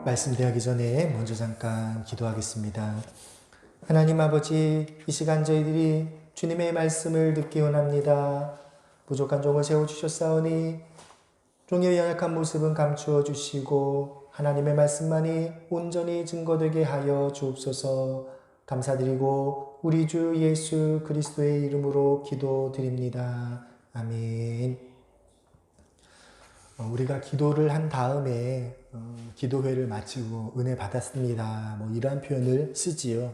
말씀 대하기 전에 먼저 잠깐 기도하겠습니다. 하나님 아버지, 이 시간 저희들이 주님의 말씀을 듣기 원합니다. 부족한 종을 세워주셨사오니 종의 연약한 모습은 감추어 주시고 하나님의 말씀만이 온전히 증거되게 하여 주옵소서. 감사드리고 우리 주 예수 그리스도의 이름으로 기도드립니다. 아멘. 우리가 기도를 한 다음에 기도회를 마치고 은혜 받았습니다. 이러한 표현을 쓰지요.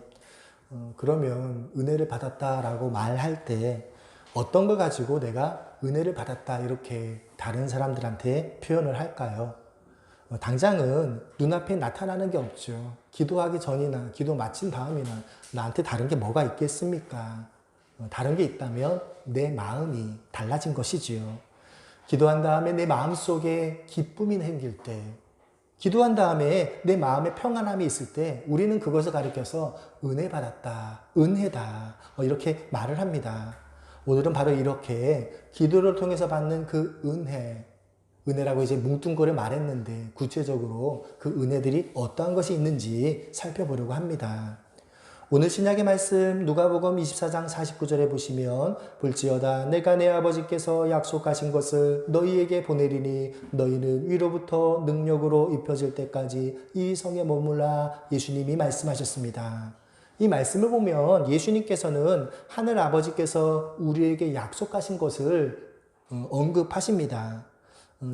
그러면 은혜를 받았다라고 말할 때 어떤 걸 가지고 내가 은혜를 받았다 이렇게 다른 사람들한테 표현을 할까요? 당장은 눈앞에 나타나는 게 없죠. 기도하기 전이나 기도 마친 다음이나 나한테 다른 게 뭐가 있겠습니까? 다른 게 있다면 내 마음이 달라진 것이지요. 기도한 다음에 내 마음속에 기쁨이 생길 때, 기도한 다음에 내 마음에 평안함이 있을 때 우리는 그것을 가리켜서 은혜 받았다, 은혜다 이렇게 말을 합니다. 오늘은 바로 이렇게 기도를 통해서 받는 그 은혜라고 이제 뭉뚱그려 말했는데 구체적으로 그 은혜들이 어떠한 것이 있는지 살펴보려고 합니다. 오늘 신약의 말씀 누가복음 24장 49절에 보시면 볼지어다 내가 내 아버지께서 약속하신 것을 너희에게 보내리니 너희는 위로부터 능력으로 입혀질 때까지 이 성에 머물라 예수님이 말씀하셨습니다. 이 말씀을 보면 예수님께서는 하늘 아버지께서 우리에게 약속하신 것을 언급하십니다.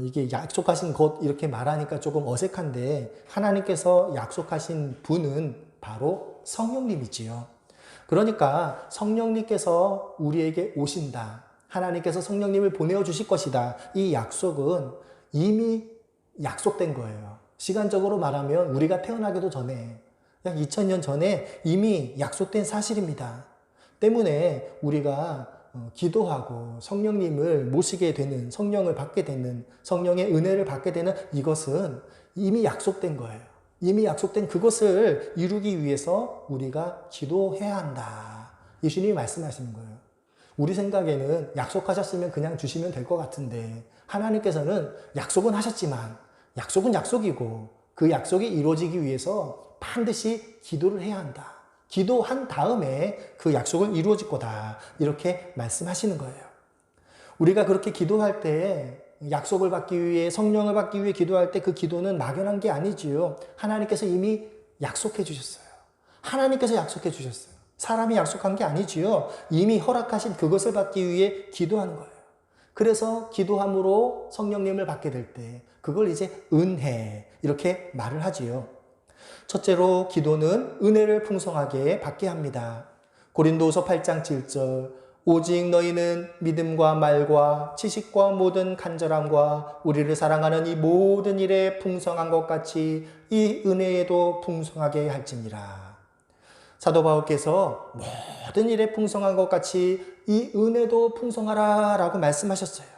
이게 약속하신 것 이렇게 말하니까 조금 어색한데 하나님께서 약속하신 분은 바로 성령님이지요. 그러니까 성령님께서 우리에게 오신다. 하나님께서 성령님을 보내어 주실 것이다. 이 약속은 이미 약속된 거예요. 시간적으로 말하면 우리가 태어나기도 전에 약 2000년 전에 이미 약속된 사실입니다. 때문에 우리가 기도하고 성령님을 모시게 되는, 성령을 받게 되는, 성령의 은혜를 받게 되는 이것은 이미 약속된 거예요. 이미 약속된 그것을 이루기 위해서 우리가 기도해야 한다. 예수님이 말씀하시는 거예요. 우리 생각에는 약속하셨으면 그냥 주시면 될 것 같은데 하나님께서는 약속은 하셨지만 약속은 약속이고 그 약속이 이루어지기 위해서 반드시 기도를 해야 한다. 기도한 다음에 그 약속은 이루어질 거다. 이렇게 말씀하시는 거예요. 우리가 그렇게 기도할 때 약속을 받기 위해 성령을 받기 위해 기도할 때 그 기도는 막연한 게 아니지요. 하나님께서 이미 약속해 주셨어요. 하나님께서 약속해 주셨어요. 사람이 약속한 게 아니지요. 이미 허락하신 그것을 받기 위해 기도하는 거예요. 그래서 기도함으로 성령님을 받게 될 때 그걸 이제 은혜 이렇게 말을 하지요. 첫째로 기도는 은혜를 풍성하게 받게 합니다. 고린도후서 8장 7절 오직 너희는 믿음과 말과 지식과 모든 간절함과 우리를 사랑하는 이 모든 일에 풍성한 것 같이 이 은혜에도 풍성하게 할지니라. 사도 바울께서 모든 일에 풍성한 것 같이 이 은혜도 풍성하라 라고 말씀하셨어요.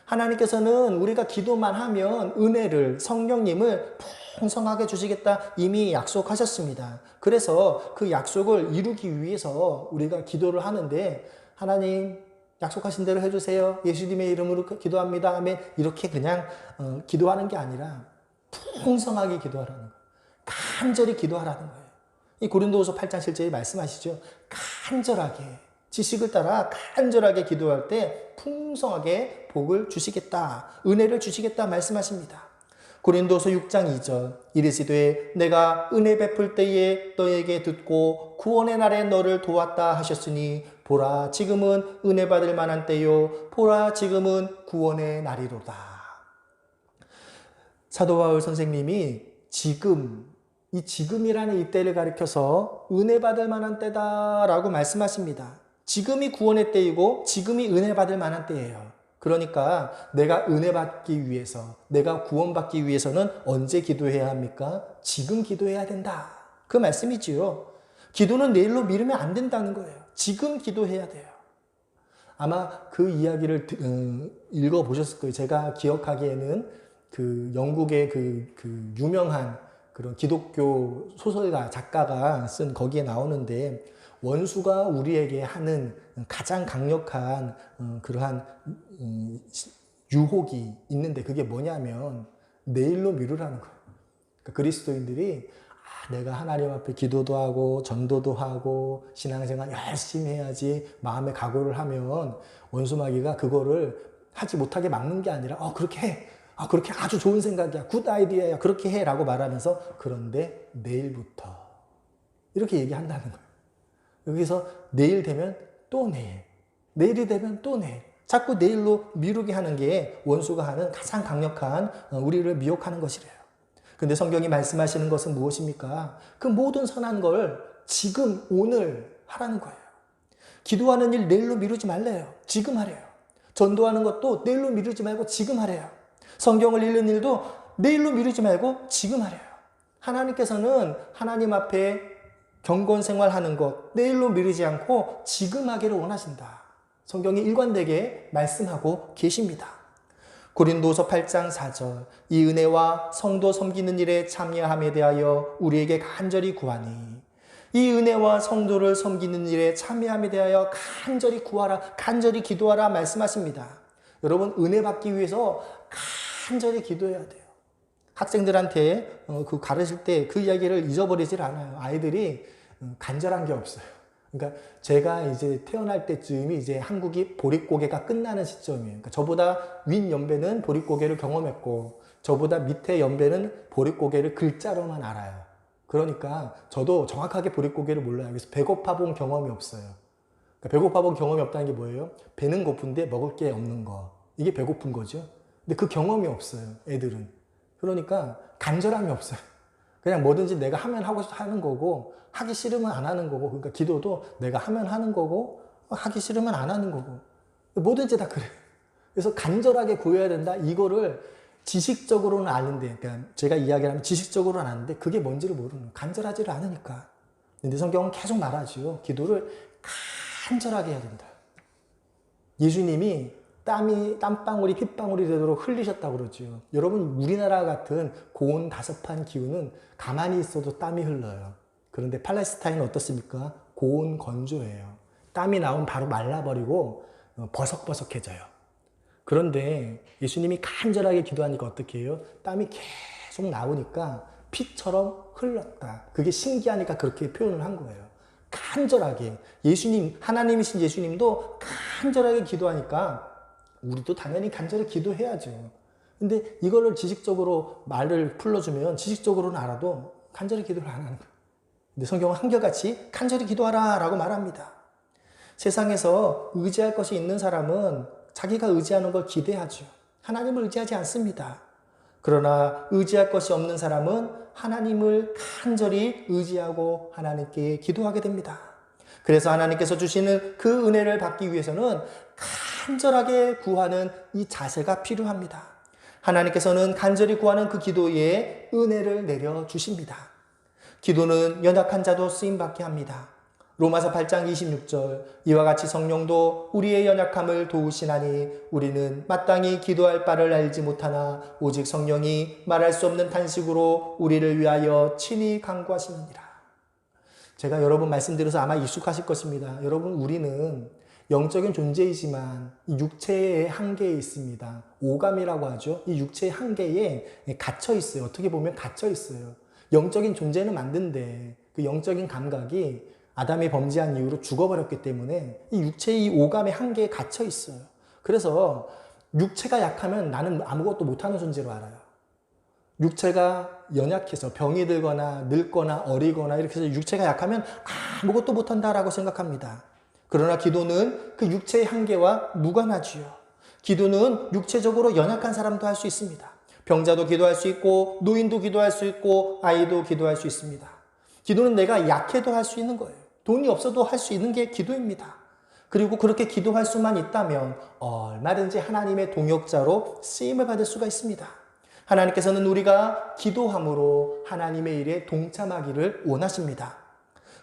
하나님께서는 우리가 기도만 하면 은혜를, 성령님을 풍성하게 주시겠다 이미 약속하셨습니다. 그래서 그 약속을 이루기 위해서 우리가 기도를 하는데 하나님 약속하신 대로 해주세요. 예수님의 이름으로 기도합니다. 아멘. 이렇게 그냥 기도하는 게 아니라 풍성하게 기도하라는 거예요. 간절히 기도하라는 거예요. 이 고린도후서 8장 7절에 말씀하시죠. 간절하게 지식을 따라 간절하게 기도할 때 풍성하게 복을 주시겠다. 은혜를 주시겠다 말씀하십니다. 고린도서 6장 2절 이르시되 내가 은혜 베풀 때에 너에게 듣고 구원의 날에 너를 도왔다 하셨으니 보라 지금은 은혜 받을 만한 때요 보라 지금은 구원의 날이로다. 사도 바울 선생님이 이 지금이라는 이때를 가리켜서 은혜 받을 만한 때다라고 말씀하십니다. 지금이 구원의 때이고 지금이 은혜 받을 만한 때예요. 그러니까 내가 은혜 받기 위해서, 내가 구원받기 위해서는 언제 기도해야 합니까? 지금 기도해야 된다. 그 말씀이지요. 기도는 내일로 미루면 안 된다는 거예요. 지금 기도해야 돼요. 아마 그 이야기를 읽어보셨을 거예요. 제가 기억하기에는 그 영국의 그 유명한 그런 기독교 소설가, 작가가 쓴 거기에 나오는데 원수가 우리에게 하는 가장 강력한 그러한 유혹이 있는데 그게 뭐냐면 내일로 미루라는 거예요. 그러니까 그리스도인들이 내가 하나님 앞에 기도도 하고 전도도 하고 신앙생활 열심히 해야지 마음의 각오를 하면 원수마귀가 그거를 하지 못하게 막는 게 아니라 그렇게 해. 그렇게 아주 좋은 생각이야. 굿 아이디어야. 그렇게 해. 라고 말하면서 그런데 내일부터 이렇게 얘기한다는 거예요. 여기서 내일 되면 또 내일. 내일이 되면 또 내일. 자꾸 내일로 미루게 하는 게 원수가 하는 가장 강력한 우리를 미혹하는 것이래요. 근데 성경이 말씀하시는 것은 무엇입니까? 그 모든 선한 걸 지금 오늘 하라는 거예요. 기도하는 일 내일로 미루지 말래요. 지금 하래요. 전도하는 것도 내일로 미루지 말고 지금 하래요. 성경을 읽는 일도 내일로 미루지 말고 지금 하래요. 하나님께서는 하나님 앞에 경건 생활하는 것 내일로 미루지 않고 지금 하기를 원하신다. 성경이 일관되게 말씀하고 계십니다. 고린도서 8장 4절 이 은혜와 성도 섬기는 일에 참여함에 대하여 우리에게 간절히 구하니 이 은혜와 성도를 섬기는 일에 참여함에 대하여 간절히 구하라 간절히 기도하라 말씀하십니다. 여러분 은혜 받기 위해서 간절히 기도해야 돼요. 학생들한테 그 가르칠 때 그 이야기를 잊어버리질 않아요. 아이들이 간절한 게 없어요. 그러니까 제가 이제 태어날 때쯤이 이제 한국이 보릿고개가 끝나는 시점이에요. 그러니까 저보다 윗 연배는 보릿고개를 경험했고 저보다 밑에 연배는 보릿고개를 글자로만 알아요. 그러니까 저도 정확하게 보릿고개를 몰라요. 그래서 배고파 본 경험이 없어요. 그러니까 배고파 본 경험이 없다는 게 뭐예요? 배는 고픈데 먹을 게 없는 거. 이게 배고픈 거죠. 근데 그 경험이 없어요. 애들은. 그러니까 간절함이 없어요. 그냥 뭐든지 내가 하면 하는 거고 하기 싫으면 안 하는 거고 그러니까 기도도 내가 하면 하는 거고 하기 싫으면 안 하는 거고 뭐든지 다 그래요. 그래서 간절하게 구해야 된다. 이거를 지식적으로는 아는데 그러니까 제가 이야기를 하면 지식적으로는 아는데 그게 뭔지를 모르는 간절하지를 않으니까. 근데 성경은 계속 말하지요. 기도를 간절하게 해야 된다. 예수님이 땀방울이 핏방울이 되도록 흘리셨다고 그러죠. 여러분 우리나라 같은 고온 다습한 기후는 가만히 있어도 땀이 흘러요. 그런데 팔레스타인은 어떻습니까? 고온 건조해요. 땀이 나오면 바로 말라버리고 버석버석해져요. 그런데 예수님이 간절하게 기도하니까 어떻게 해요? 땀이 계속 나오니까 피처럼 흘렀다. 그게 신기하니까 그렇게 표현을 한 거예요. 간절하게. 예수님, 하나님이신 예수님도 간절하게 기도하니까 우리도 당연히 간절히 기도해야죠. 근데 이거를 지식적으로 말을 풀어주면 지식적으로는 알아도 간절히 기도를 안 하는 거예요. 근데 성경은 한결같이 간절히 기도하라 라고 말합니다. 세상에서 의지할 것이 있는 사람은 자기가 의지하는 걸 기대하죠. 하나님을 의지하지 않습니다. 그러나 의지할 것이 없는 사람은 하나님을 간절히 의지하고 하나님께 기도하게 됩니다. 그래서 하나님께서 주시는 그 은혜를 받기 위해서는 간절하게 구하는 이 자세가 필요합니다. 하나님께서는 간절히 구하는 그 기도에 은혜를 내려주십니다. 기도는 연약한 자도 쓰임받게 합니다. 로마서 8장 26절 이와 같이 성령도 우리의 연약함을 도우시나니 우리는 마땅히 기도할 바를 알지 못하나 오직 성령이 말할 수 없는 탄식으로 우리를 위하여 친히 간구하시느니라. 제가 여러 번 말씀드려서 아마 익숙하실 것입니다. 여러분 우리는 영적인 존재이지만 이 육체의 한계에 있습니다. 오감이라고 하죠. 이 육체의 한계에 갇혀 있어요. 어떻게 보면 갇혀 있어요. 영적인 존재는 맞는데 그 영적인 감각이 아담이 범죄한 이후로 죽어버렸기 때문에 이 육체의 이 오감의 한계에 갇혀 있어요. 그래서 육체가 약하면 나는 아무것도 못하는 존재로 알아요. 육체가 연약해서 병이 들거나 늙거나 어리거나 이렇게 해서 육체가 약하면 아무것도 못한다라고 생각합니다. 그러나 기도는 그 육체의 한계와 무관하지요. 기도는 육체적으로 연약한 사람도 할 수 있습니다. 병자도 기도할 수 있고 노인도 기도할 수 있고 아이도 기도할 수 있습니다. 기도는 내가 약해도 할 수 있는 거예요. 돈이 없어도 할 수 있는 게 기도입니다. 그리고 그렇게 기도할 수만 있다면 얼마든지 하나님의 동역자로 쓰임을 받을 수가 있습니다. 하나님께서는 우리가 기도함으로 하나님의 일에 동참하기를 원하십니다.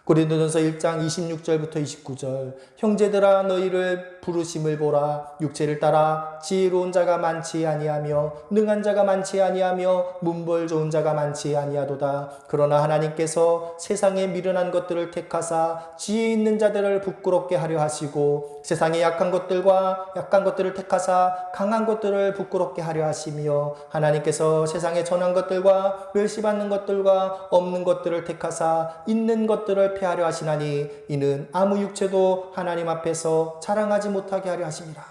고린도전서 1장 26절부터 29절 형제들아 너희를 부르심을 보라 육체를 따라 지혜로운 자가 많지 아니하며 능한 자가 많지 아니하며 문벌 좋은 자가 많지 아니하도다. 그러나 하나님께서 세상에 미련한 것들을 택하사 지혜 있는 자들을 부끄럽게 하려 하시고 세상에 약한 것들을 택하사 강한 것들을 부끄럽게 하려 하시며 하나님께서 세상에 전한 것들과 멸시받는 것들과 없는 것들을 택하사 있는 것들을 폐하려 하시나니 이는 아무 육체도 하나님 앞에서 자랑하지 못하게 하려 하심이라.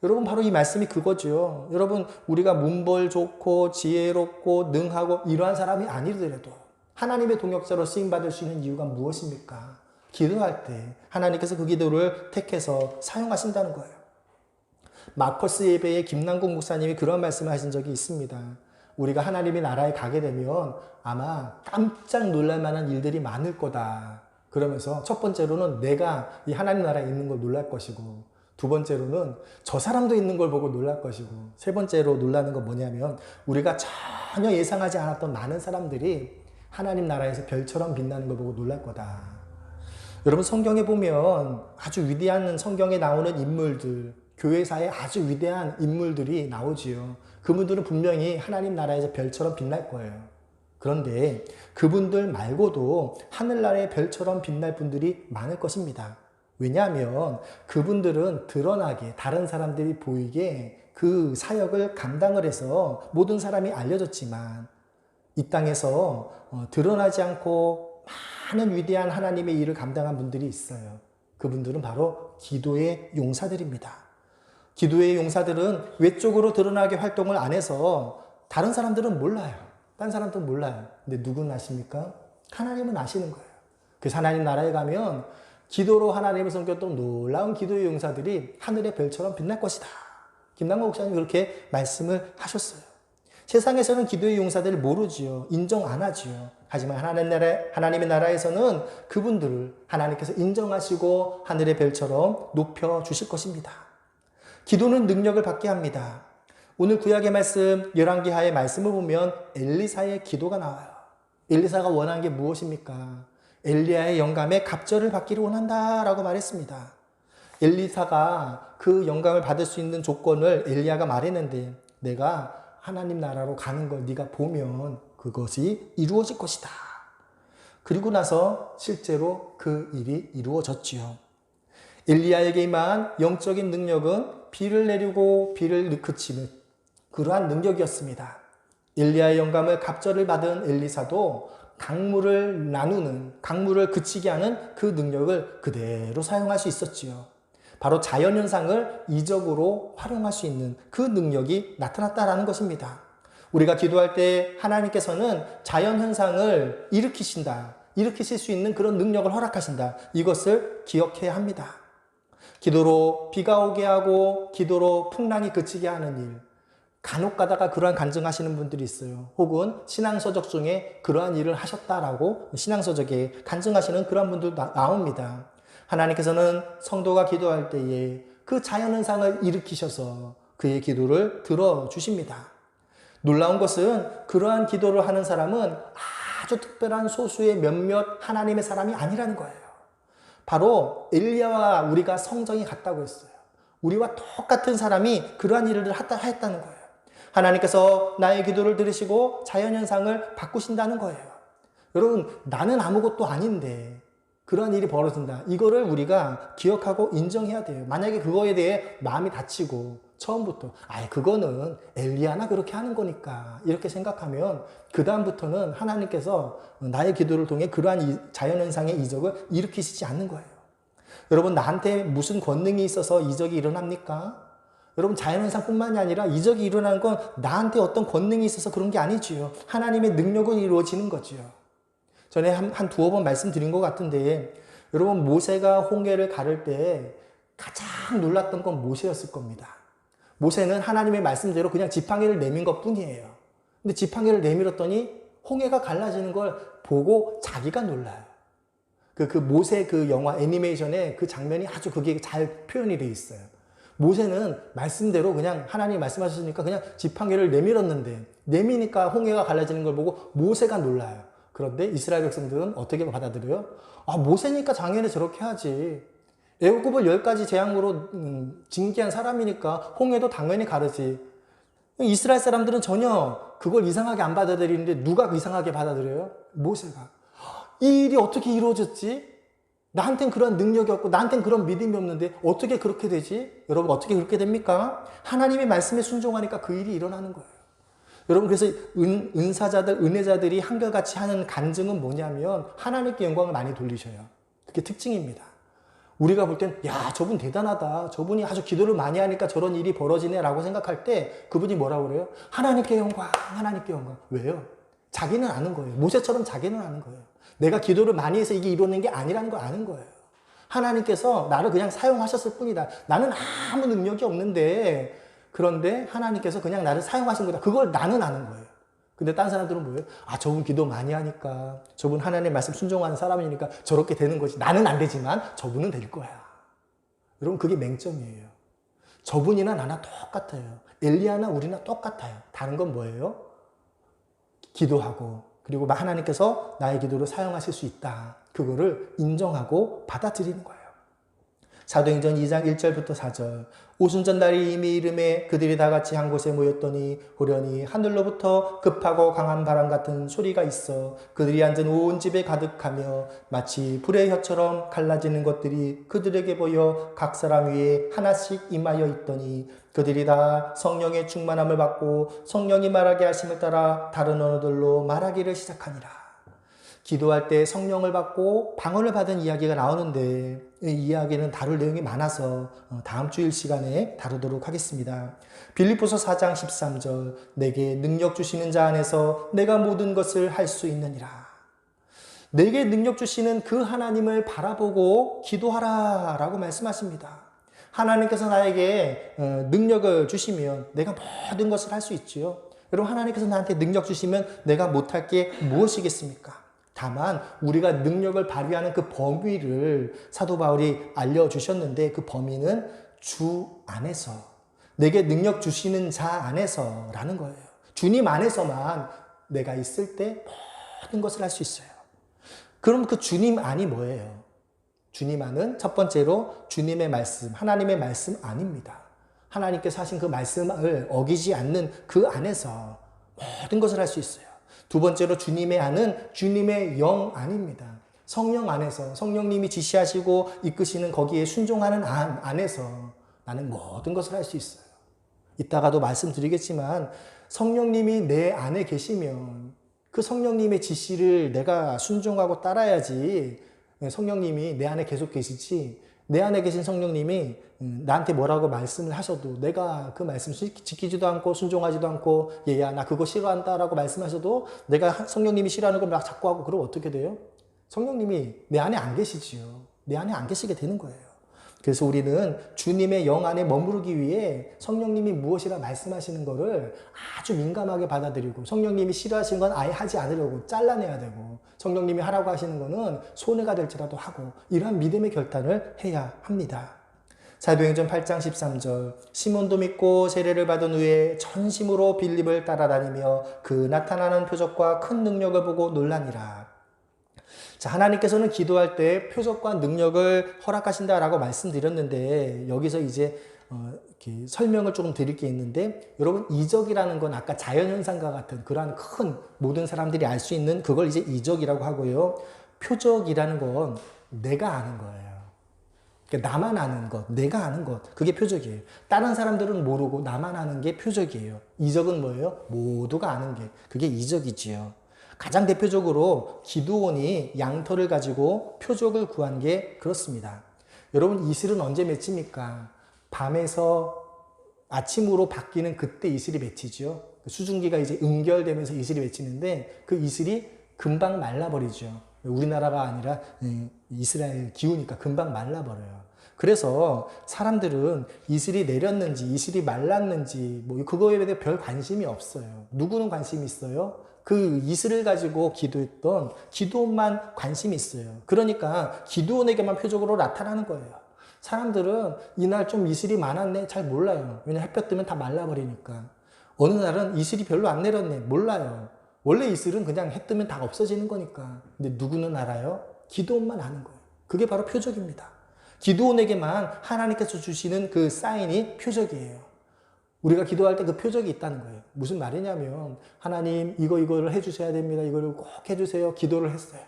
여러분 바로 이 말씀이 그거죠. 여러분 우리가 문벌 좋고 지혜롭고 능하고 이러한 사람이 아니더라도 하나님의 동역자로 쓰임받을 수 있는 이유가 무엇입니까? 기도할 때 하나님께서 그 기도를 택해서 사용하신다는 거예요. 마커스 예배의 김남국 목사님이 그런 말씀을 하신 적이 있습니다. 우리가 하나님의 나라에 가게 되면 아마 깜짝 놀랄 만한 일들이 많을 거다. 그러면서 첫 번째로는 내가 이 하나님 나라에 있는 걸 놀랄 것이고 두 번째로는 저 사람도 있는 걸 보고 놀랄 것이고 세 번째로 놀라는 건 뭐냐면 우리가 전혀 예상하지 않았던 많은 사람들이 하나님 나라에서 별처럼 빛나는 걸 보고 놀랄 거다. 여러분 성경에 보면 아주 위대한 성경에 나오는 인물들 교회사에 아주 위대한 인물들이 나오지요. 그분들은 분명히 하나님 나라에서 별처럼 빛날 거예요. 그런데 그분들 말고도 하늘나라의 별처럼 빛날 분들이 많을 것입니다. 왜냐하면 그분들은 드러나게 다른 사람들이 보이게 그 사역을 감당을 해서 모든 사람이 알려졌지만 이 땅에서 드러나지 않고 많은 위대한 하나님의 일을 감당한 분들이 있어요. 그분들은 바로 기도의 용사들입니다. 기도의 용사들은 외적으로 드러나게 활동을 안 해서 다른 사람들은 몰라요. 다른 사람들은 몰라요. 근데 누구는 아십니까? 하나님은 아시는 거예요. 그래서 하나님 나라에 가면 기도로 하나님을 섬겼던 놀라운 기도의 용사들이 하늘의 별처럼 빛날 것이다. 김남국 목사님이 그렇게 말씀을 하셨어요. 세상에서는 기도의 용사들을 모르지요. 인정 안 하지요. 하지만 하나님의 나라에서는 그분들을 하나님께서 인정하시고 하늘의 별처럼 높여주실 것입니다. 기도는 능력을 받게 합니다. 오늘 구약의 말씀 열왕기하의 말씀을 보면 엘리사의 기도가 나와요. 엘리사가 원한 게 무엇입니까? 엘리야의 영감에 갑절을 받기를 원한다라고 말했습니다. 엘리사가 그 영감을 받을 수 있는 조건을 엘리야가 말했는데 내가 하나님 나라로 가는 걸 네가 보면 그것이 이루어질 것이다. 그리고 나서 실제로 그 일이 이루어졌지요. 엘리야에게 임한 영적인 능력은 비를 내리고 비를 그치는 그러한 능력이었습니다. 엘리야의 영감을 갑절을 받은 엘리사도 강물을 나누는, 강물을 그치게 하는 그 능력을 그대로 사용할 수 있었지요. 바로 자연현상을 이적으로 활용할 수 있는 그 능력이 나타났다라는 것입니다. 우리가 기도할 때 하나님께서는 자연현상을 일으키실 수 있는 그런 능력을 허락하신다. 이것을 기억해야 합니다. 기도로 비가 오게 하고 기도로 풍랑이 그치게 하는 일. 간혹 가다가 그러한 간증하시는 분들이 있어요. 혹은 신앙서적 중에 그러한 일을 하셨다라고 신앙서적에 간증하시는 그런 분들 나옵니다. 하나님께서는 성도가 기도할 때에 그 자연현상을 일으키셔서 그의 기도를 들어주십니다. 놀라운 것은 그러한 기도를 하는 사람은 아주 특별한 소수의 몇몇 하나님의 사람이 아니라는 거예요. 바로 엘리야와 우리가 성정이 같다고 했어요. 우리와 똑같은 사람이 그러한 일을 했다는 거예요. 하나님께서 나의 기도를 들으시고 자연현상을 바꾸신다는 거예요. 여러분, 나는 아무것도 아닌데 그러한 일이 벌어진다. 이거를 우리가 기억하고 인정해야 돼요. 만약에 그거에 대해 마음이 다치고 처음부터 그거는 엘리야나 그렇게 하는 거니까 이렇게 생각하면 그 다음부터는 하나님께서 나의 기도를 통해 그러한 자연현상의 이적을 일으키시지 않는 거예요. 여러분, 나한테 무슨 권능이 있어서 이적이 일어납니까? 여러분, 자연현상뿐만이 아니라 이적이 일어나는 건 나한테 어떤 권능이 있어서 그런 게 아니지요. 하나님의 능력으로 이루어지는 거지요. 전에 한 두어 번 말씀드린 것 같은데 여러분, 모세가 홍해를 가를 때 가장 놀랐던 건 모세였을 겁니다. 모세는 하나님의 말씀대로 그냥 지팡이를 내민 것 뿐이에요. 근데 지팡이를 내밀었더니 홍해가 갈라지는 걸 보고 자기가 놀라요. 그 모세 그 영화 애니메이션에 그 장면이 아주 그게 잘 표현이 돼 있어요. 모세는 말씀대로 그냥 하나님이 말씀하셨으니까 그냥 지팡이를 내밀었는데 내미니까 홍해가 갈라지는 걸 보고 모세가 놀라요. 그런데 이스라엘 백성들은 어떻게 받아들여요? 아, 모세니까 당연히 저렇게 하지. 애국을 10가지 재앙으로 징계한 사람이니까 홍해도 당연히 가르지. 이스라엘 사람들은 전혀 그걸 이상하게 안 받아들이는데 누가 이상하게 받아들여요? 모세가. 이 일이 어떻게 이루어졌지? 나한텐 그런 능력이 없고 나한텐 그런 믿음이 없는데 어떻게 그렇게 되지? 여러분 어떻게 그렇게 됩니까? 하나님의 말씀에 순종하니까 그 일이 일어나는 거예요. 여러분 그래서 은사자들, 은혜자들이 한결같이 하는 간증은 뭐냐면 하나님께 영광을 많이 돌리셔요. 그게 특징입니다. 우리가 볼 땐 야 저분 대단하다. 저분이 아주 기도를 많이 하니까 저런 일이 벌어지네 라고 생각할 때 그분이 뭐라고 그래요? 하나님께 영광, 하나님께 영광. 왜요? 자기는 아는 거예요. 모세처럼 자기는 아는 거예요. 내가 기도를 많이 해서 이게 이루어지는 게 아니라는 걸 아는 거예요. 하나님께서 나를 그냥 사용하셨을 뿐이다. 나는 아무 능력이 없는데 그런데 하나님께서 그냥 나를 사용하신 거다. 그걸 나는 아는 거예요. 근데 딴 사람들은 뭐예요? 아, 저분 기도 많이 하니까, 저분 하나님의 말씀 순종하는 사람이니까 저렇게 되는 거지. 나는 안 되지만 저분은 될 거야. 여러분, 그게 맹점이에요. 저분이나 나나 똑같아요. 엘리야나 우리나 똑같아요. 다른 건 뭐예요? 기도하고, 그리고 하나님께서 나의 기도를 사용하실 수 있다. 그거를 인정하고 받아들이는 거예요. 사도행전 2장 1절부터 4절. 오순절날이 이미 이름에 그들이 다 같이 한 곳에 모였더니 호련히 하늘로부터 급하고 강한 바람 같은 소리가 있어 그들이 앉은 온 집에 가득하며 마치 불의 혀처럼 갈라지는 것들이 그들에게 보여 각 사람 위에 하나씩 임하여 있더니 그들이 다 성령의 충만함을 받고 성령이 말하게 하심을 따라 다른 언어들로 말하기를 시작하니라. 기도할 때 성령을 받고 방언을 받은 이야기가 나오는데 이 이야기는 다룰 내용이 많아서 다음 주일 시간에 다루도록 하겠습니다. 빌립보서 4장 13절 내게 능력 주시는 자 안에서 내가 모든 것을 할 수 있느니라. 내게 능력 주시는 그 하나님을 바라보고 기도하라 라고 말씀하십니다. 하나님께서 나에게 능력을 주시면 내가 모든 것을 할 수 있지요. 여러분 하나님께서 나한테 능력 주시면 내가 못할 게 무엇이겠습니까? 다만 우리가 능력을 발휘하는 그 범위를 사도 바울이 알려주셨는데 그 범위는 주 안에서 내게 능력 주시는 자 안에서라는 거예요. 주님 안에서만 내가 있을 때 모든 것을 할 수 있어요. 그럼 그 주님 안이 뭐예요? 주님 안은 첫 번째로 주님의 말씀, 하나님의 말씀 안입니다. 하나님께서 하신 그 말씀을 어기지 않는 그 안에서 모든 것을 할 수 있어요. 두 번째로 주님의 안은 주님의 영 안입니다. 성령 안에서 성령님이 지시하시고 이끄시는 거기에 순종하는 안 안에서 나는 모든 것을 할 수 있어요. 이따가도 말씀드리겠지만 성령님이 내 안에 계시면 그 성령님의 지시를 내가 순종하고 따라야지 성령님이 내 안에 계속 계시지 내 안에 계신 성령님이 나한테 뭐라고 말씀을 하셔도 내가 그 말씀 지키지도 않고 순종하지도 않고 얘야 나 그거 싫어한다 라고 말씀하셔도 내가 성령님이 싫어하는 걸 막 자꾸 하고 그러면 어떻게 돼요? 성령님이 내 안에 안 계시지요. 내 안에 안 계시게 되는 거예요. 그래서 우리는 주님의 영 안에 머무르기 위해 성령님이 무엇이라 말씀하시는 거를 아주 민감하게 받아들이고 성령님이 싫어하시는 건 아예 하지 않으려고 잘라내야 되고 성령님이 하라고 하시는 거는 손해가 될지라도 하고 이러한 믿음의 결단을 해야 합니다. 사도행전 8장 13절 시몬도 믿고 세례를 받은 후에 전심으로 빌립을 따라다니며 그 나타나는 표적과 큰 능력을 보고 놀라니라. 자, 하나님께서는 기도할 때 표적과 능력을 허락하신다라고 말씀드렸는데 여기서 이제 이렇게 설명을 조금 드릴 게 있는데 여러분 이적이라는 건 아까 자연현상과 같은 그러한 큰 모든 사람들이 알 수 있는 그걸 이제 이적이라고 하고요. 표적이라는 건 내가 아는 거예요. 그러니까 나만 아는 것, 내가 아는 것 그게 표적이에요. 다른 사람들은 모르고 나만 아는 게 표적이에요. 이적은 뭐예요? 모두가 아는 게 그게 이적이지요. 가장 대표적으로 기드온이 양털을 가지고 표적을 구한 게 그렇습니다. 여러분 이슬은 언제 맺힙니까? 밤에서 아침으로 바뀌는 그때 이슬이 맺히죠. 수증기가 이제 응결되면서 이슬이 맺히는데 그 이슬이 금방 말라버리죠. 우리나라가 아니라 이스라엘 기후니까 금방 말라버려요. 그래서 사람들은 이슬이 내렸는지 이슬이 말랐는지 뭐 그거에 대해 별 관심이 없어요. 누구는 관심이 있어요? 그 이슬을 가지고 기도했던 기드온만 관심이 있어요. 그러니까 기드온에게만 표적으로 나타나는 거예요. 사람들은 이날 좀 이슬이 많았네 잘 몰라요. 왜냐면 햇볕 뜨면 다 말라버리니까. 어느 날은 이슬이 별로 안 내렸네 몰라요. 원래 이슬은 그냥 해 뜨면 다 없어지는 거니까. 근데 누구는 알아요? 기드온만 아는 거예요. 그게 바로 표적입니다. 기드온에게만 하나님께서 주시는 그 사인이 표적이에요. 우리가 기도할 때 그 표적이 있다는 거예요. 무슨 말이냐면 하나님 이거를 해주셔야 됩니다. 이거를 꼭 해주세요. 기도를 했어요.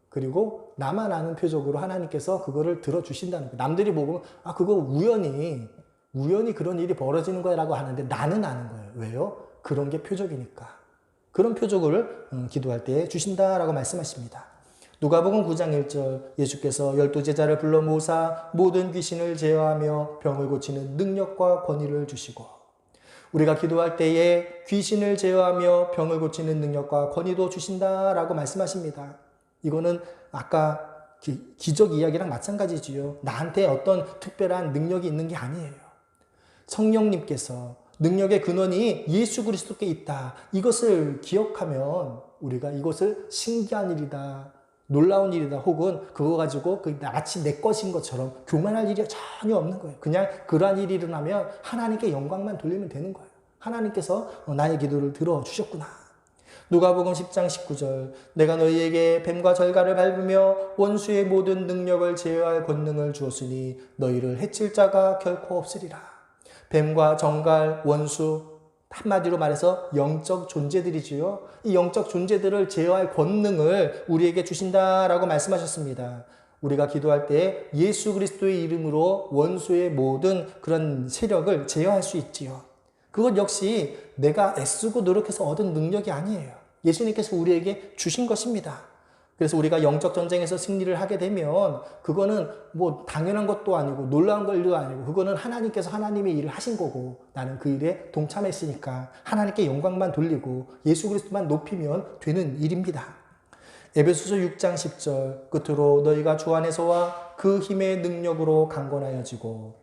그리고 나만 아는 표적으로 하나님께서 그거를 들어주신다는 거예요. 남들이 보고 그거 우연히 그런 일이 벌어지는 거야 라고 하는데 나는 아는 거예요. 왜요? 그런 게 표적이니까. 그런 표적을 기도할 때 주신다라고 말씀하십니다. 누가복음 9장 1절 예수께서 12제자를 불러 모으사 모든 귀신을 제어하며 병을 고치는 능력과 권위를 주시고, 우리가 기도할 때에 귀신을 제어하며 병을 고치는 능력과 권위도 주신다라고 말씀하십니다. 이거는 아까 기적 이야기랑 마찬가지지요. 나한테 어떤 특별한 능력이 있는 게 아니에요. 성령님께서 능력의 근원이 예수 그리스도께 있다. 이것을 기억하면 우리가 이것을 신기한 일이다, 놀라운 일이다, 혹은 그거 가지고 마치 내 것인 것처럼 교만할 일이 전혀 없는 거예요. 그냥 그러한 일이 일어나면 하나님께 영광만 돌리면 되는 거예요. 하나님께서 나의 기도를 들어주셨구나. 누가복음 10장 19절 내가 너희에게 뱀과 절갈을 밟으며 원수의 모든 능력을 제어할 권능을 주었으니 너희를 해칠 자가 결코 없으리라. 뱀과 정갈, 원수, 한마디로 말해서 영적 존재들이지요. 이 영적 존재들을 제어할 권능을 우리에게 주신다라고 말씀하셨습니다. 우리가 기도할 때 예수 그리스도의 이름으로 원수의 모든 그런 세력을 제어할 수 있지요. 그것 역시 내가 애쓰고 노력해서 얻은 능력이 아니에요. 예수님께서 우리에게 주신 것입니다. 그래서 우리가 영적 전쟁에서 승리를 하게 되면 그거는 뭐 당연한 것도 아니고 놀라운 것도 아니고 그거는 하나님께서 하나님의 일을 하신 거고 나는 그 일에 동참했으니까 하나님께 영광만 돌리고 예수 그리스도만 높이면 되는 일입니다. 에베소서 6장 10절 끝으로 너희가 주 안에서와 그 힘의 능력으로 강건하여지고,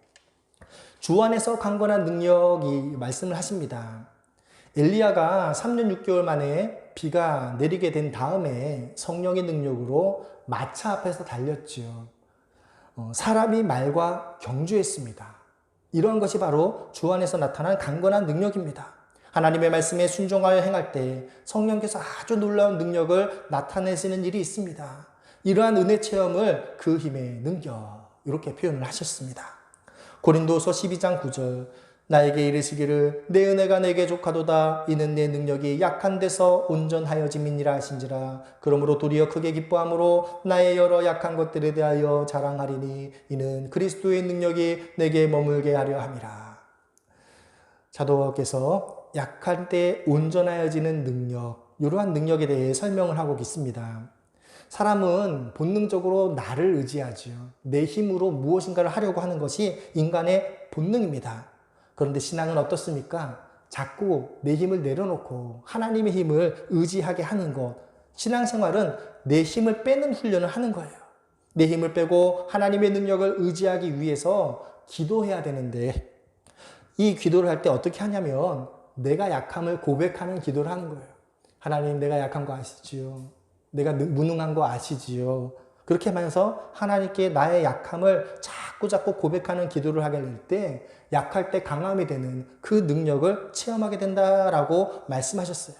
주 안에서 강건한 능력이 말씀을 하십니다. 엘리야가 3년 6개월 만에 비가 내리게 된 다음에 성령의 능력으로 마차 앞에서 달렸지요. 사람이 말과 경주했습니다. 이런 것이 바로 주 안에서 나타난 강건한 능력입니다. 하나님의 말씀에 순종하여 행할 때 성령께서 아주 놀라운 능력을 나타내시는 일이 있습니다. 이러한 은혜 체험을 그 힘의 능력, 이렇게 표현을 하셨습니다. 고린도서 12장 9절 나에게 이르시기를 내 은혜가 내게 족하도다. 이는 내 능력이 약한 데서 온전하여짐이니라 하신지라. 그러므로 도리어 크게 기뻐함으로 나의 여러 약한 것들에 대하여 자랑하리니 이는 그리스도의 능력이 내게 머물게 하려 함이라. 사도께서 약할 때 온전하여지는 능력, 이러한 능력에 대해 설명을 하고 있습니다. 사람은 본능적으로 나를 의지하지요. 내 힘으로 무엇인가를 하려고 하는 것이 인간의 본능입니다. 그런데 신앙은 어떻습니까? 자꾸 내 힘을 내려놓고 하나님의 힘을 의지하게 하는 것. 신앙생활은 내 힘을 빼는 훈련을 하는 거예요. 내 힘을 빼고 하나님의 능력을 의지하기 위해서 기도해야 되는데, 이 기도를 할 때 어떻게 하냐면 내가 약함을 고백하는 기도를 하는 거예요. 하나님, 내가 약한 거 아시지요? 내가 무능한 거 아시지요? 그렇게 하면서 하나님께 나의 약함을 자꾸 고백하는 기도를 하게 될 때 약할 때 강함이 되는 그 능력을 체험하게 된다라고 말씀하셨어요.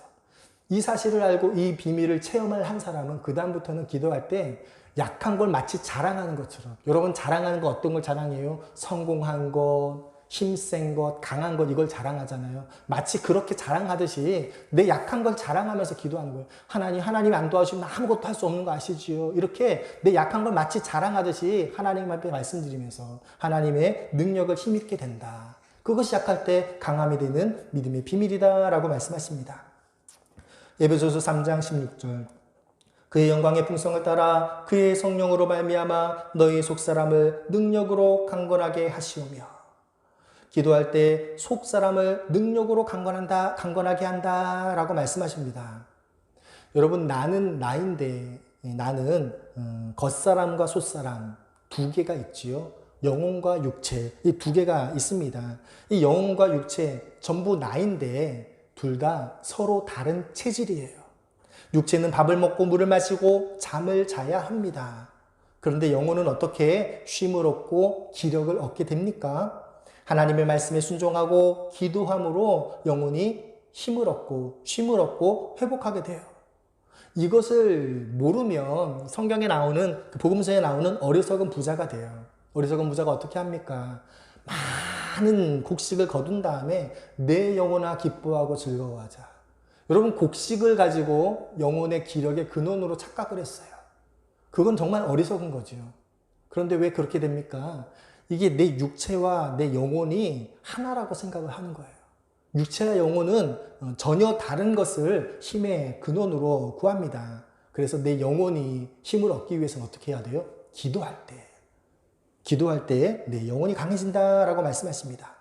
이 사실을 알고 이 비밀을 체험을 한 사람은 그 다음부터는 기도할 때 약한 걸 마치 자랑하는 것처럼, 여러분 자랑하는 거 어떤 걸 자랑해요? 성공한 것, 힘센 것, 강한 것, 이걸 자랑하잖아요. 마치 그렇게 자랑하듯이 내 약한 걸 자랑하면서 기도하는 거예요. 하나님 안 도와주시면 아무것도 할 수 없는 거 아시지요? 이렇게 내 약한 걸 마치 자랑하듯이 하나님 앞에 말씀드리면서 하나님의 능력을 힘입게 된다. 그것이 약할 때 강함이 되는 믿음의 비밀이다라고 말씀하십니다. 에베소서 3장 16절 그의 영광의 풍성을 따라 그의 성령으로 말미암아 너희 속사람을 능력으로 강건하게 하시오며, 기도할 때 속사람을 능력으로 강건하게 한다라고 말씀하십니다. 여러분, 나는 나인데 나는 겉사람과 속사람 두 개가 있지요. 영혼과 육체, 이 두 개가 있습니다. 이 영혼과 육체 전부 나인데 둘 다 서로 다른 체질이에요. 육체는 밥을 먹고 물을 마시고 잠을 자야 합니다. 그런데 영혼은 어떻게 쉼을 얻고 기력을 얻게 됩니까? 하나님의 말씀에 순종하고 기도함으로 영혼이 힘을 얻고 쉼을 얻고 회복하게 돼요. 이것을 모르면 성경에 나오는 복음서에 나오는 어리석은 부자가 돼요. 어리석은 부자가 어떻게 합니까? 많은 곡식을 거둔 다음에 내 영혼아 기뻐하고 즐거워하자. 여러분 곡식을 가지고 영혼의 기력의 근원으로 착각을 했어요. 그건 정말 어리석은 거죠. 그런데 왜 그렇게 됩니까? 이게 내 육체와 내 영혼이 하나라고 생각을 하는 거예요. 육체와 영혼은 전혀 다른 것을 힘의 근원으로 구합니다. 그래서 내 영혼이 힘을 얻기 위해서는 어떻게 해야 돼요? 기도할 때 내 영혼이 강해진다라고 말씀하십니다.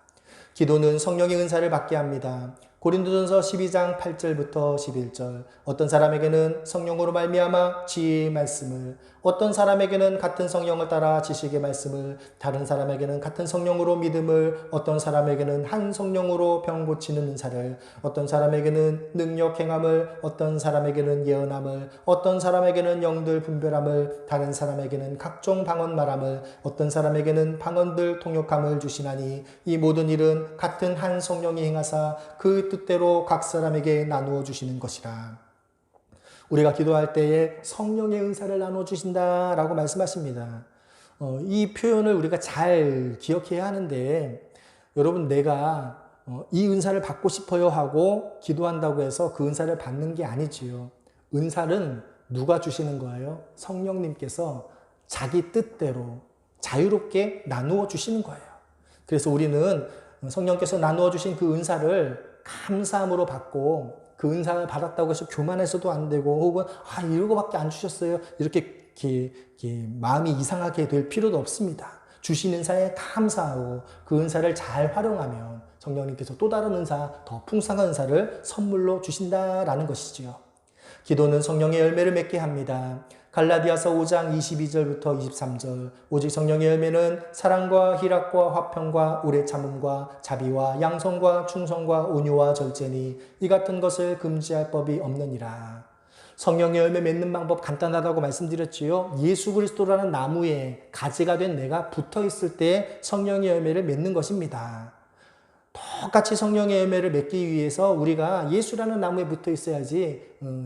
기도는 성령의 은사를 받게 합니다. 고린도전서 12장 8절부터 11절 어떤 사람에게는 성령으로 말미암아 지혜의 말씀을, 어떤 사람에게는 같은 성령을 따라 지식의 말씀을, 다른 사람에게는 같은 성령으로 믿음을, 어떤 사람에게는 한 성령으로 병 고치는 은사를, 어떤 사람에게는 능력 행함을, 어떤 사람에게는 예언함을, 어떤 사람에게는 영들 분별함을, 다른 사람에게는 각종 방언 말함을, 어떤 사람에게는 방언들 통역함을 주시나니 이 모든 일은 같은 한 성령이 행하사 그 뜻대로 각 사람에게 나누어 주시는 것이라. 우리가 기도할 때에 성령의 은사를 나누어 주신다라고 말씀하십니다. 이 표현을 우리가 잘 기억해야 하는데, 여러분 내가 이 은사를 받고 싶어요 하고 기도한다고 해서 그 은사를 받는 게 아니지요. 은사는 누가 주시는 거예요? 성령님께서 자기 뜻대로 자유롭게 나누어 주시는 거예요. 그래서 우리는 성령께서 나누어 주신 그 은사를 감사함으로 받고, 그 은사를 받았다고 해서 교만해서도 안 되고, 혹은 이거밖에 안 주셨어요 이렇게 마음이 이상하게 될 필요도 없습니다. 주신 은사에 감사하고 그 은사를 잘 활용하면 성령님께서 또 다른 은사, 더 풍성한 은사를 선물로 주신다라는 것이지요. 기도는 성령의 열매를 맺게 합니다. 갈라디아서 5장 22절부터 23절 오직 성령의 열매는 사랑과 희락과 화평과 오래 참음과 자비와 양성과 충성과 온유와 절제니 이 같은 것을 금지할 법이 없느니라. 성령의 열매 맺는 방법 간단하다고 말씀드렸지요. 예수 그리스도라는 나무에 가지가 된 내가 붙어 있을 때 성령의 열매를 맺는 것입니다. 똑같이 성령의 열매를 맺기 위해서 우리가 예수라는 나무에 붙어 있어야지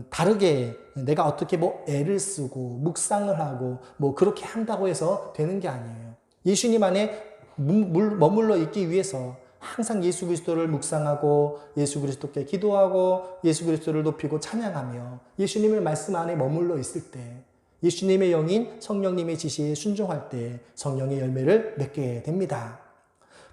다르게 내가 어떻게 애를 쓰고 묵상을 하고 그렇게 한다고 해서 되는 게 아니에요. 예수님 안에 머물러 있기 위해서 항상 예수 그리스도를 묵상하고 예수 그리스도께 기도하고 예수 그리스도를 높이고 찬양하며 예수님의 말씀 안에 머물러 있을 때, 예수님의 영인 성령님의 지시에 순종할 때 성령의 열매를 맺게 됩니다.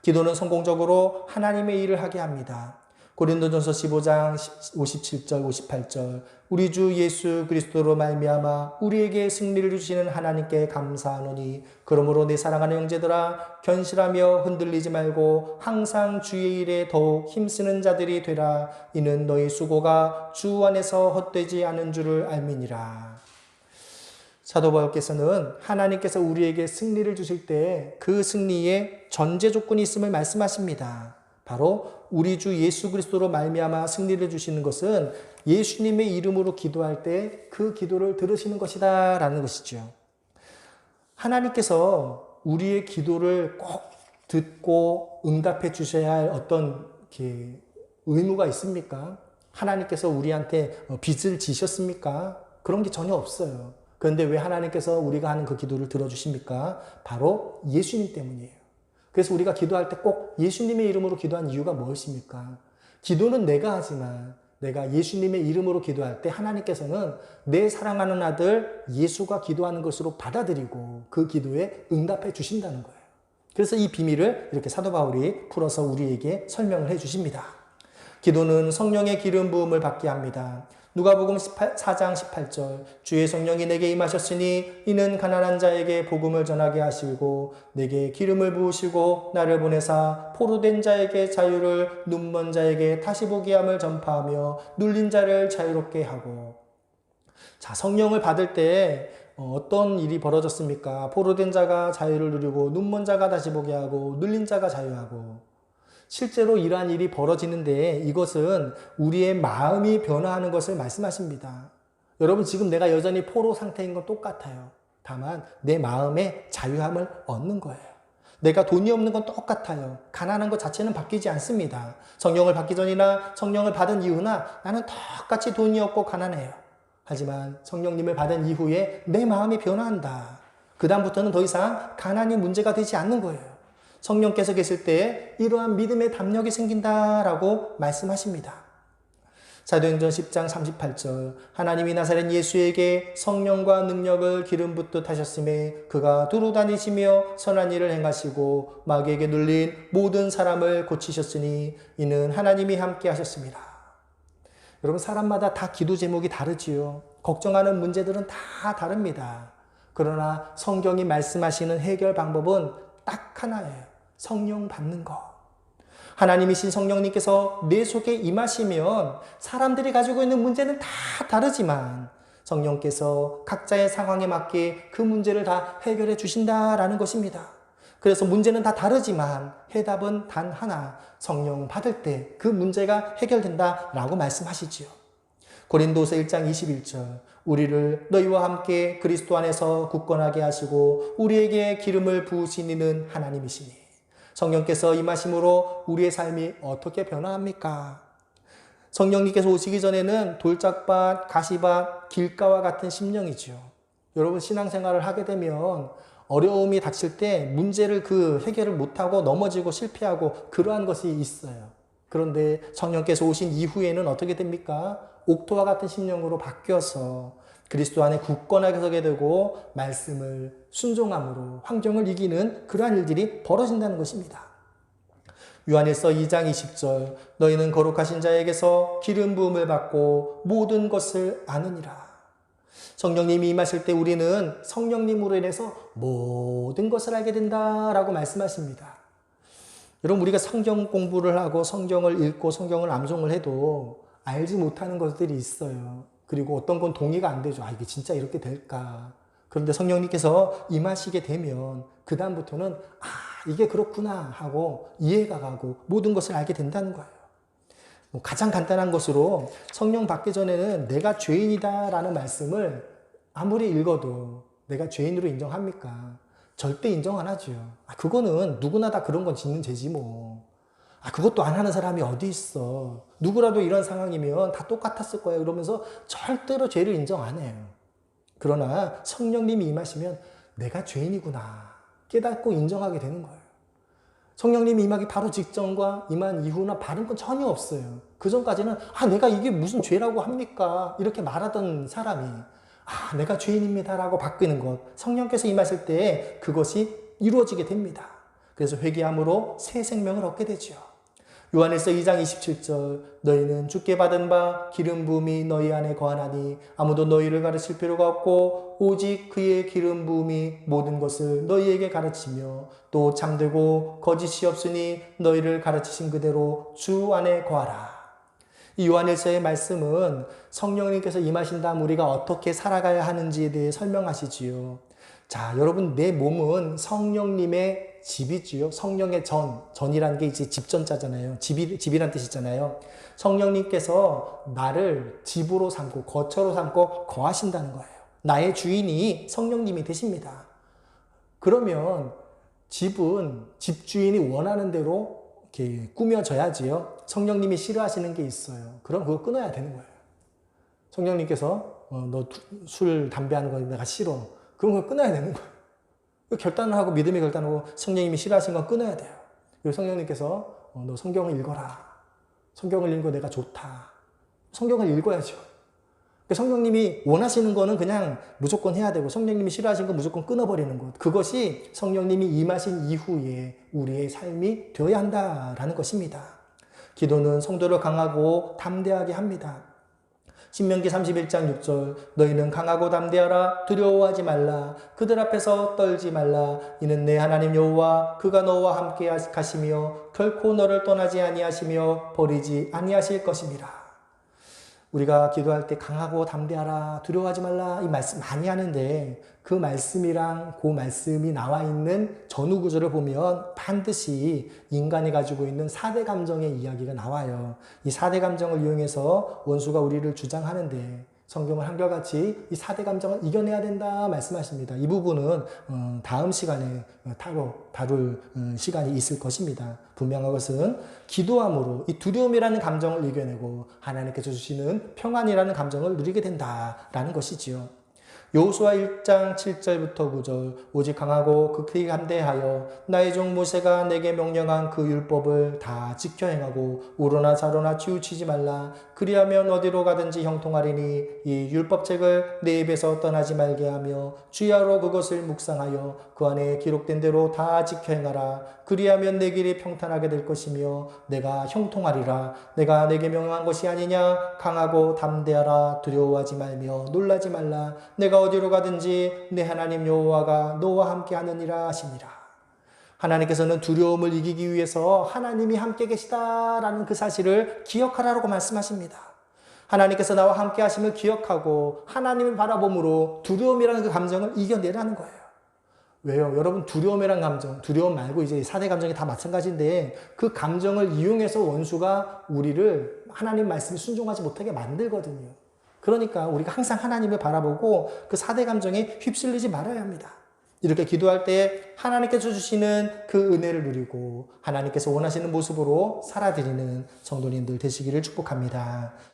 기도는 성공적으로 하나님의 일을 하게 합니다. 고린도전서 15장 57절 58절 우리 주 예수 그리스도로 말미암아 우리에게 승리를 주시는 하나님께 감사하노니 그러므로 내 사랑하는 형제들아 견실하며 흔들리지 말고 항상 주의 일에 더욱 힘쓰는 자들이 되라. 이는 너희 수고가 주 안에서 헛되지 않은 줄을 알미니라. 사도 바울께서는 하나님께서 우리에게 승리를 주실 때 그 승리에 전제 조건이 있음을 말씀하십니다. 바로 우리 주 예수 그리스도로 말미암아 승리를 주시는 것은 예수님의 이름으로 기도할 때 그 기도를 들으시는 것이다 라는 것이죠. 하나님께서 우리의 기도를 꼭 듣고 응답해 주셔야 할 어떤 의무가 있습니까? 하나님께서 우리한테 빚을 지셨습니까? 그런 게 전혀 없어요. 그런데 왜 하나님께서 우리가 하는 그 기도를 들어주십니까? 바로 예수님 때문이에요. 그래서 우리가 기도할 때 꼭 예수님의 이름으로 기도한 이유가 무엇입니까? 기도는 내가 하지만 내가 예수님의 이름으로 기도할 때 하나님께서는 내 사랑하는 아들 예수가 기도하는 것으로 받아들이고 그 기도에 응답해 주신다는 거예요. 그래서 이 비밀을 이렇게 사도 바울이 풀어서 우리에게 설명을 해 주십니다. 기도는 성령의 기름 부음을 받게 합니다. 누가복음 4장 18절 주의 성령이 내게 임하셨으니 이는 가난한 자에게 복음을 전하게 하시고 내게 기름을 부으시고 나를 보내사 포로된 자에게 자유를 눈먼 자에게 다시 보게 함을 전파하며 눌린 자를 자유롭게 하고. 자, 성령을 받을 때 어떤 일이 벌어졌습니까? 포로된 자가 자유를 누리고 눈먼 자가 다시 보게 하고 눌린 자가 자유하고. 실제로 이러한 일이 벌어지는데 이것은 우리의 마음이 변화하는 것을 말씀하십니다. 여러분 지금 내가 여전히 포로 상태인 건 똑같아요. 다만 내 마음에 자유함을 얻는 거예요. 내가 돈이 없는 건 똑같아요. 가난한 것 자체는 바뀌지 않습니다. 성령을 받기 전이나 성령을 받은 이후나 나는 똑같이 돈이 없고 가난해요. 하지만 성령님을 받은 이후에 내 마음이 변화한다. 그 다음부터는 더 이상 가난이 문제가 되지 않는 거예요. 성령께서 계실 때 이러한 믿음의 담력이 생긴다라고 말씀하십니다. 사도행전 10장 38절 하나님이 나사렛 예수에게 성령과 능력을 기름 붓듯 하셨음에 그가 두루 다니시며 선한 일을 행하시고 마귀에게 눌린 모든 사람을 고치셨으니 이는 하나님이 함께 하셨습니다. 여러분, 사람마다 다 기도 제목이 다르지요. 걱정하는 문제들은 다 다릅니다. 그러나 성경이 말씀하시는 해결 방법은 딱 하나예요. 성령 받는 것. 하나님이신 성령님께서 내 속에 임하시면 사람들이 가지고 있는 문제는 다 다르지만 성령께서 각자의 상황에 맞게 그 문제를 다 해결해 주신다라는 것입니다. 그래서 문제는 다 다르지만 해답은 단 하나, 성령 받을 때 그 문제가 해결된다라고 말씀하시지요. 고린도서 1장 21절 우리를 너희와 함께 그리스도 안에서 굳건하게 하시고 우리에게 기름을 부으신 이는 하나님이시니 성령께서 임하심으로 우리의 삶이 어떻게 변화합니까? 성령님께서 오시기 전에는 돌짝밭, 가시밭, 길가와 같은 심령이죠. 여러분, 신앙생활을 하게 되면 어려움이 닥칠 때 문제를 해결을 못하고 넘어지고 실패하고 그러한 것이 있어요. 그런데 성령께서 오신 이후에는 어떻게 됩니까? 옥토와 같은 심령으로 바뀌어서 그리스도 안에 굳건하게 서게 되고 말씀을 순종함으로 환경을 이기는 그러한 일들이 벌어진다는 것입니다. 요한일서 2장 20절 너희는 거룩하신 자에게서 기름 부음을 받고 모든 것을 아느니라. 성령님이 임하실 때 우리는 성령님으로 인해서 모든 것을 알게 된다라고 말씀하십니다. 여러분, 우리가 성경 공부를 하고 성경을 읽고 성경을 암송을 해도 알지 못하는 것들이 있어요. 그리고 어떤 건 동의가 안 되죠. 이게 진짜 이렇게 될까? 그런데 성령님께서 임하시게 되면 그 다음부터는 이게 그렇구나 하고 이해가 가고 모든 것을 알게 된다는 거예요. 가장 간단한 것으로 성령 받기 전에는 내가 죄인이다라는 말씀을 아무리 읽어도 내가 죄인으로 인정합니까? 절대 인정 안 하죠. 그거는 누구나 다 그런 건 짓는 죄지 뭐. 그것도 안 하는 사람이 어디 있어. 누구라도 이런 상황이면 다 똑같았을 거예요. 이러면서 절대로 죄를 인정 안 해요. 그러나 성령님이 임하시면 내가 죄인이구나 깨닫고 인정하게 되는 거예요. 성령님이 임하기 바로 직전과 임한 이후나 다른 건 전혀 없어요. 그 전까지는 내가 이게 무슨 죄라고 합니까? 이렇게 말하던 사람이 내가 죄인입니다라고 바뀌는 것. 성령께서 임하실 때 그것이 이루어지게 됩니다. 그래서 회개함으로 새 생명을 얻게 되죠. 요한일서 2장 27절 너희는 주께 받은 바 기름 부음이 너희 안에 거하나니 아무도 너희를 가르칠 필요가 없고 오직 그의 기름 부음이 모든 것을 너희에게 가르치며 또 잠들고 거짓이 없으니 너희를 가르치신 그대로 주 안에 거하라. 이 요한일서의 말씀은 성령님께서 임하신 다음 우리가 어떻게 살아가야 하는지에 대해 설명하시지요. 자, 여러분, 내 몸은 성령님의 집이지요. 성령의 전이라는 게 이제 집전자잖아요. 집이란 뜻이잖아요. 성령님께서 나를 집으로 삼고 거처로 삼고 거하신다는 거예요. 나의 주인이 성령님이 되십니다. 그러면 집은 집주인이 원하는 대로 이렇게 꾸며져야지요. 성령님이 싫어하시는 게 있어요. 그럼 그거 끊어야 되는 거예요. 성령님께서 너 술, 담배 하는 거 내가 싫어. 그럼 그거 끊어야 되는 거예요. 결단을 하고 믿음의 결단하고 성령님이 싫어하신 건 끊어야 돼요. 그리고 성령님께서 너 성경을 읽어라. 성경을 읽는 거 내가 좋다. 성경을 읽어야죠. 성령님이 원하시는 거는 그냥 무조건 해야 되고 성령님이 싫어하시는 건 무조건 끊어버리는 것. 그것이 성령님이 임하신 이후에 우리의 삶이 되어야 한다라는 것입니다. 기도는 성도를 강하고 담대하게 합니다. 신명기 31장 6절 너희는 강하고 담대하라 두려워하지 말라 그들 앞에서 떨지 말라 이는 내 하나님 여호와 그가 너와 함께 가시며 결코 너를 떠나지 아니하시며 버리지 아니하실 것입니다. 우리가 기도할 때 강하고 담대하라 두려워하지 말라 이 말씀 많이 하는데 그 말씀이랑 그 말씀이 나와 있는 전후 구절을 보면 반드시 인간이 가지고 있는 4대 감정의 이야기가 나와요. 이 4대 감정을 이용해서 원수가 우리를 주장하는데 성경은 한결같이 이 4대 감정을 이겨내야 된다 말씀하십니다. 이 부분은 다음 시간에 다룰 시간이 있을 것입니다. 분명한 것은 기도함으로 이 두려움이라는 감정을 이겨내고 하나님께서 주시는 평안이라는 감정을 누리게 된다라는 것이지요. 여호수아 1장 7절부터 9절 오직 강하고 극히 담대하여 나의 종 모세가 내게 명령한 그 율법을 다 지켜 행하고 우로나 좌로나 치우치지 말라. 그리하면 어디로 가든지 형통하리니 이 율법책을 내 입에서 떠나지 말게 하며 주야로 그것을 묵상하여 그 안에 기록된 대로 다 지켜 행하라. 그리하면 내 길이 평탄하게 될 것이며 내가 형통하리라. 내가 내게 명령한 것이 아니냐. 강하고 담대하라. 두려워하지 말며 놀라지 말라. 내가 어디로 가든지 내 하나님 여호와가 너와 함께 하느니라 하시니라. 하나님께서는 두려움을 이기기 위해서 하나님이 함께 계시다라는 그 사실을 기억하라고 말씀하십니다. 하나님께서 나와 함께 하심을 기억하고 하나님을 바라봄으로 두려움이라는 그 감정을 이겨내라는 거예요. 왜요? 여러분, 두려움이라는 감정, 두려움 말고 이제 4대 감정이 다 마찬가지인데 그 감정을 이용해서 원수가 우리를 하나님 말씀에 순종하지 못하게 만들거든요. 그러니까 우리가 항상 하나님을 바라보고 그 4대 감정에 휩쓸리지 말아야 합니다. 이렇게 기도할 때 하나님께서 주시는 그 은혜를 누리고 하나님께서 원하시는 모습으로 살아드리는 성도님들 되시기를 축복합니다.